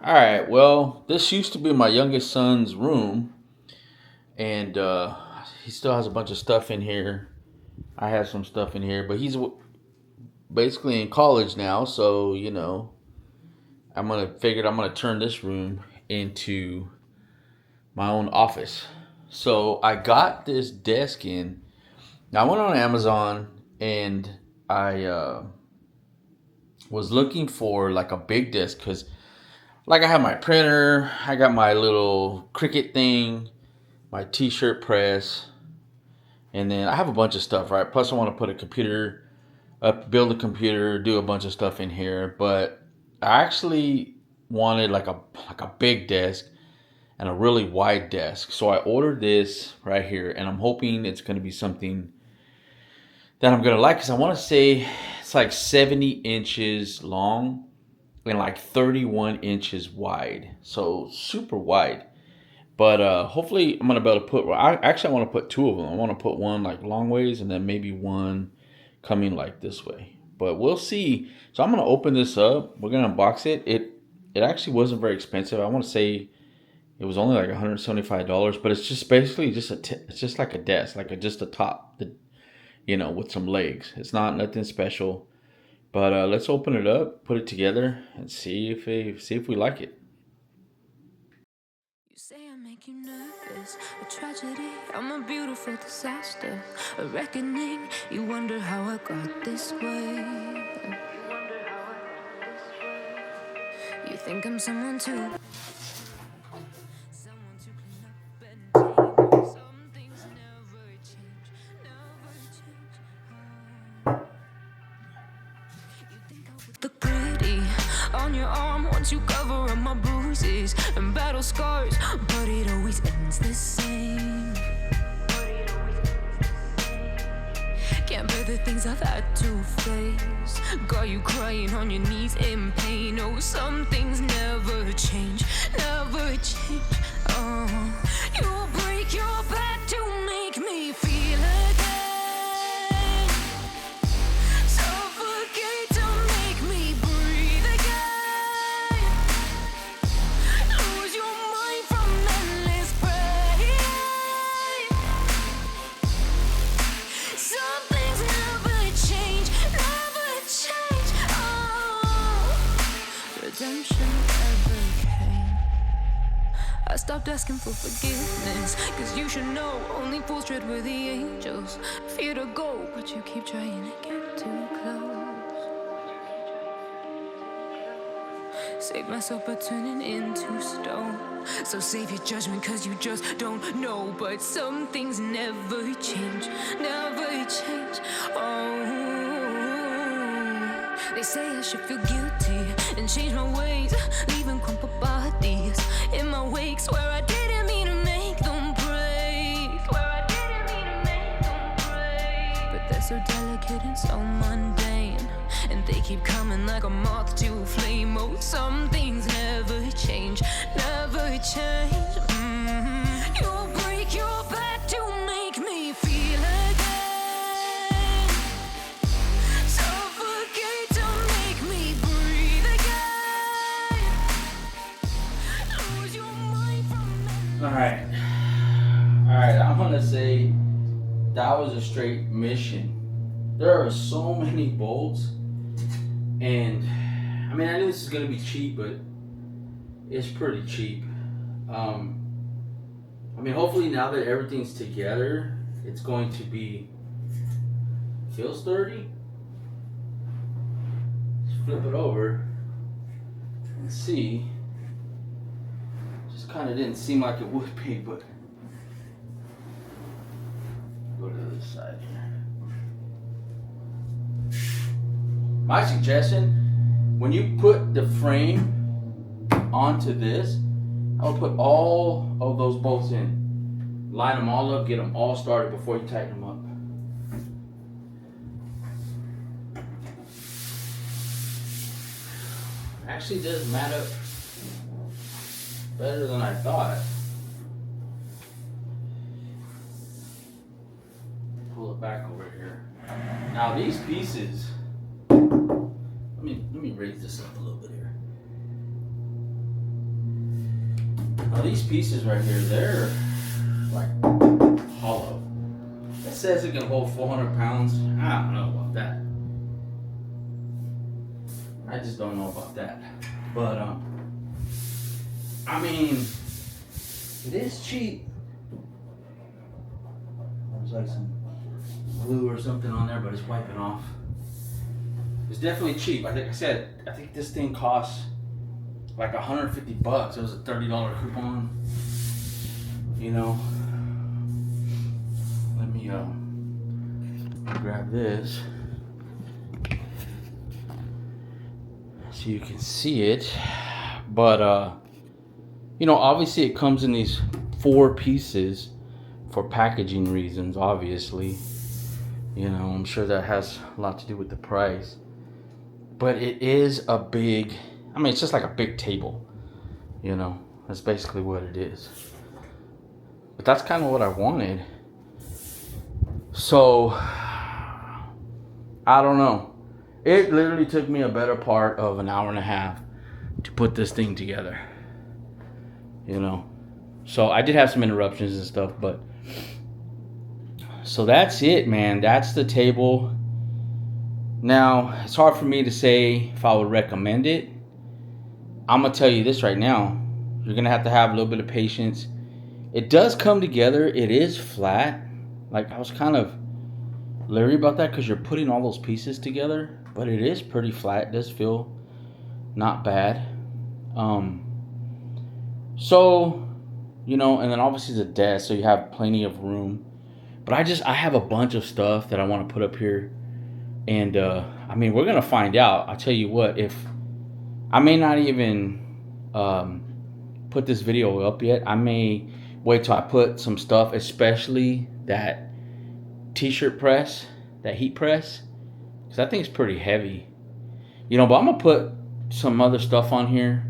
All right. Well, this used to be my youngest son's room, and he still has a bunch of stuff in here. I have some stuff in here, but he's basically in college now, so I'm gonna turn this room into my own office. So I got this desk in. Now I went on Amazon and I was looking for like a big desk because like I have my printer, I got my little Cricut thing, my t-shirt press, and then I have a bunch of stuff, right? Plus I want to put a computer up, build a computer, do a bunch of stuff in here, but I actually wanted like a big desk and a really wide desk. So I ordered this right here and I'm hoping it's going to be something that I'm going to like cuz I want to say it's like 70 inches long and like 31 inches wide. So super wide. But hopefully I'm gonna be able to put. Well, I want to put two of them. I want to put one like long ways and then maybe one coming like this way. But we'll see. So I'm gonna open this up. We're gonna unbox it. It actually wasn't very expensive. I want to say it was only like $175. But it's just basically just it's just like a desk, like just a top, with some legs. It's not nothing special. But let's open it up, put it together, and see if we like it. You say I make you nervous, a tragedy, I'm a beautiful disaster, a reckoning, you wonder how I got this way. You think I'm someone to clean up and tame. Some things never change, never change. You think I would look pretty on your arm once you cover up my bruises and battle scars, but it always ends the same. Can't bear the things I've had to face. Got you crying on your knees in pain. Oh, some things never change, never change. Oh, you break your back to make me feel again. Suffocate to make me breathe again. Lose your mind from endless pain. Some things never change, never change. Oh, redemption never came. I stopped asking for forgiveness, cause you should know only fools tread where the angels fear to go, but you keep trying to get too close. Save myself by turning into stone. So save your judgment cause you just don't know. But some things never change, never change. Oh, they say I should feel guilty and change my ways, leaving crumpled bodies in my wake. Swear I didn't mean to make them break. Swear I didn't mean to make them break. But they're so delicate and so mundane, and they keep coming like a moth to a flame. Oh, some things never change, never change. You break your back to make me feel again. Suffocate to make me breathe again. Lose your mind from All right. All right. I'm gonna say that was a straight mission. There are so many bolts, and I mean, I knew this is gonna be cheap, but it's pretty cheap. Um, I mean, hopefully now that everything's together, it's going to be feels sturdy. Let's flip it over and see. Just kind of didn't seem like it would be, but go to the other side here. My suggestion, when you put the frame onto this, I would put all of those bolts in. Line them all up, get them all started before you tighten them up. Actually does mat up better than I thought. Pull it back over here. Now these pieces, let me raise this up a little bit here. Now these pieces right here, they're like hollow. It says it can hold 400 pounds. I don't know about that. I just don't know about that. But I mean, it is cheap. There's like some glue or something on there, but it's wiping off. It's definitely cheap. I think this thing costs like $150. It was a $30 coupon. You know. Let me grab this so you can see it. But you know, obviously it comes in these 4 pieces for packaging reasons, obviously. You know, I'm sure that has a lot to do with the price. But it is a big, I mean, it's just like a big table. You know, that's basically what it is. But that's kind of what I wanted. So, I don't know. It literally took me a better part of an hour and a half to put this thing together. You know. So, I did have some interruptions and stuff, but so that's it, man. That's the table. Now, it's hard for me to say if I would recommend it. I'm going to tell you this right now. You're going to have a little bit of patience. It does come together. It is flat. Like, I was kind of leery about that because you're putting all those pieces together. But it is pretty flat. It does feel not bad. So, you know, and then obviously the desk. So you have plenty of room. But I have a bunch of stuff that I want to put up here. And, I mean, we're going to find out. I'll tell you what, if I may not even put this video up yet. I may wait till I put some stuff, especially that t-shirt press, that heat press. Because I think it's pretty heavy. You know, but I'm going to put some other stuff on here.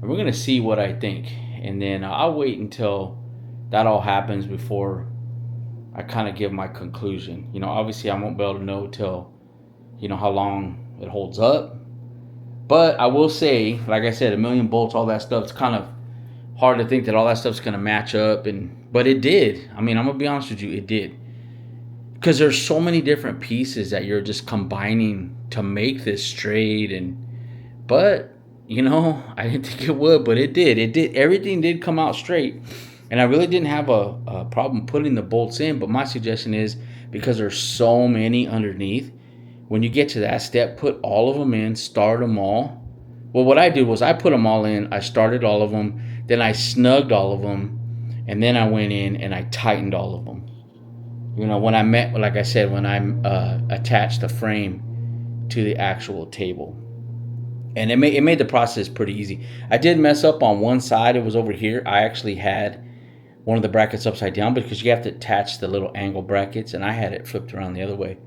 And we're going to see what I think. And then I'll wait until that all happens before I kind of give my conclusion. You know, obviously I won't be able to know till, you know, how long it holds up. But I will say, like I said, 1,000,000 bolts, all that stuff, it's kind of hard to think that all that stuff's going to match up. But it did. I mean, I'm going to be honest with you, it did. Because there's so many different pieces that you're just combining to make this straight. But, you know, I didn't think it would, but it did. It did. Everything did come out straight. And I really didn't have a problem putting the bolts in. But my suggestion is, because there's so many underneath, when you get to that step, put all of them in, start them all. Well, what I did was I put them all in. I started all of them. Then I snugged all of them. And then I went in and I tightened all of them. You know, when I attached the frame to the actual table. And it made the process pretty easy. I did mess up on one side. It was over here. I actually had one of the brackets upside down because you have to attach the little angle brackets. And I had it flipped around the other way.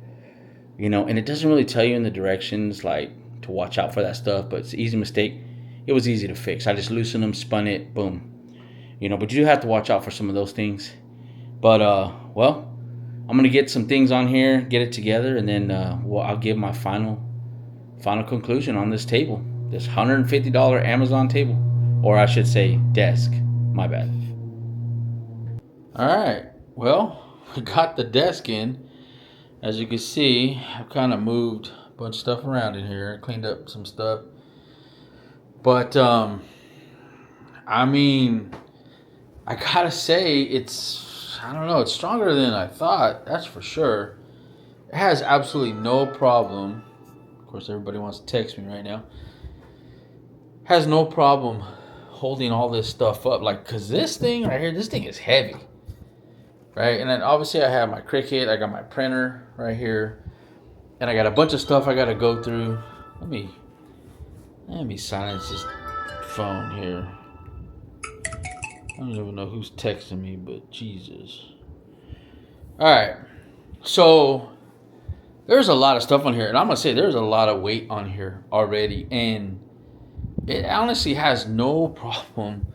You know, and it doesn't really tell you in the directions, like, to watch out for that stuff. But it's an easy mistake. It was easy to fix. I just loosened them, spun it, boom. You know, but you do have to watch out for some of those things. But, well, I'm going to get some things on here, get it together, and then I'll give my final conclusion on this table. This $150 Amazon table. Or I should say desk. My bad. All right. Well, we got the desk in. As you can see, I've kind of moved a bunch of stuff around in here. Cleaned up some stuff. But, I mean, I gotta say, I don't know, it's stronger than I thought. That's for sure. It has absolutely no problem. Of course, everybody wants to text me right now. Has no problem holding all this stuff up. Like, because this thing right here, this thing is heavy. Right? And then obviously I have my Cricut. I got my printer right here. And I got a bunch of stuff I got to go through. Let me silence this phone here. I don't even know who's texting me, but Jesus. Alright. So, there's a lot of stuff on here. And I'm going to say there's a lot of weight on here already. And it honestly has no problem.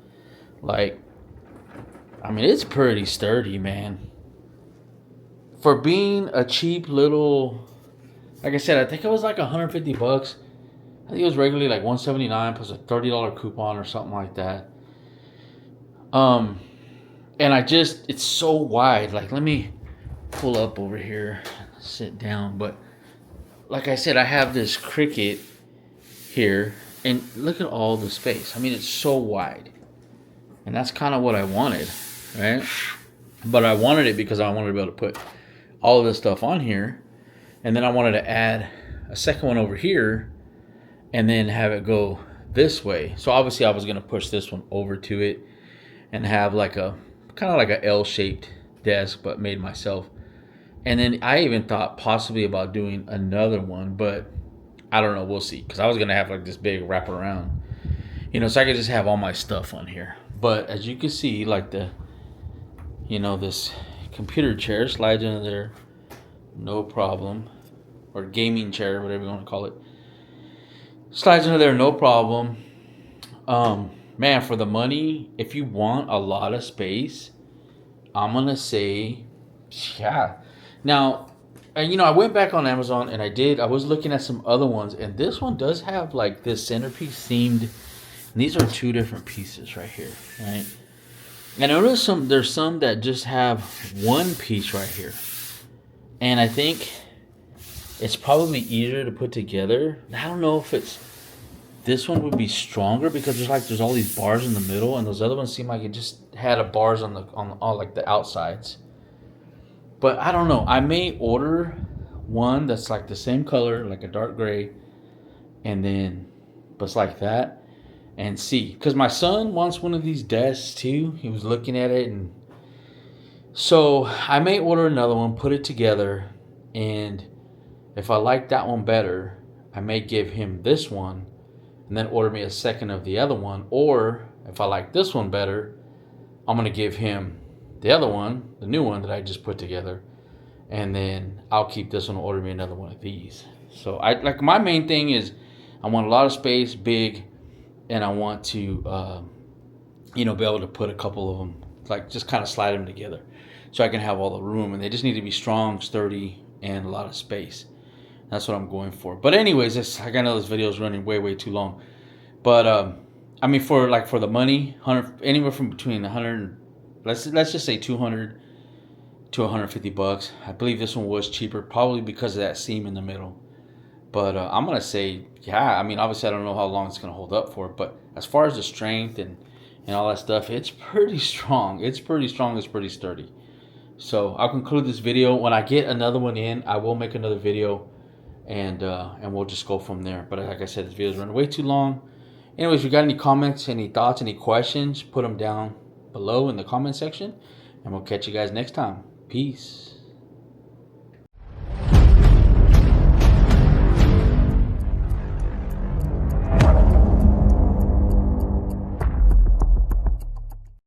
Like, I mean, it's pretty sturdy, man. For being a cheap little, like I said, I think it was like $150. I think it was regularly like $179 plus a $30 coupon or something like that. Um, and it's so wide. Like, let me pull up over here, sit down. But like I said, I have this Cricut here, and look at all the space. I mean, it's so wide, and that's kind of what I wanted, right? But I wanted it because I wanted to be able to put all of this stuff on here, and then I wanted to add a second one over here, and then have it go this way. So obviously, I was gonna push this one over to it, and have like a kind of like a L-shaped desk, but made myself. And then I even thought possibly about doing another one, but I don't know. We'll see. Because I was gonna have like this big wraparound, so I could just have all my stuff on here. But as you can see, like this computer chair slides into there, no problem, or gaming chair, whatever you want to call it, slides into there, no problem. Man, for the money, if you want a lot of space, I'm gonna say, yeah. Now, I went back on Amazon and I was looking at some other ones, and this one does have like this centerpiece themed. And these are two different pieces right here, right? And there's some that just have one piece right here. And I think it's probably easier to put together. I don't know if this one would be stronger because there's all these bars in the middle, and those other ones seem like it just had bars on like the outsides. But I don't know. I may order one that's like the same color, like a dark gray, and then but it's like that, and see. Because my son wants one of these desks too. He was looking at it, and so I may order another one, put it together, and if I like that one better, I may give him this one, and then order me a second of the other one. Or if I like this one better, I'm gonna give him the other one, the new one that I just put together, and then I'll keep this one and order me another one of these. So my main thing is I want a lot of space, big, and I want to be able to put a couple of them, like just kind of slide them together, so I can have all the room. And they just need to be strong, sturdy, and a lot of space. That's what I'm going for. But anyways, I know this video is running way too long. But I mean, for the money, anywhere from between 100. Let's just say 200 to 150 bucks. I believe this one was cheaper, probably because of that seam in the middle. But I'm gonna say, yeah. I mean, obviously, I don't know how long it's gonna hold up for, but as far as the strength and all that stuff, it's pretty strong. It's pretty strong. It's pretty sturdy. So I'll conclude this video. When I get another one in, I will make another video, and we'll just go from there. But like I said, this video is running way too long. Anyways, if you got any comments, any thoughts, any questions, put them down below in the comment section, and we'll catch you guys next time. Peace.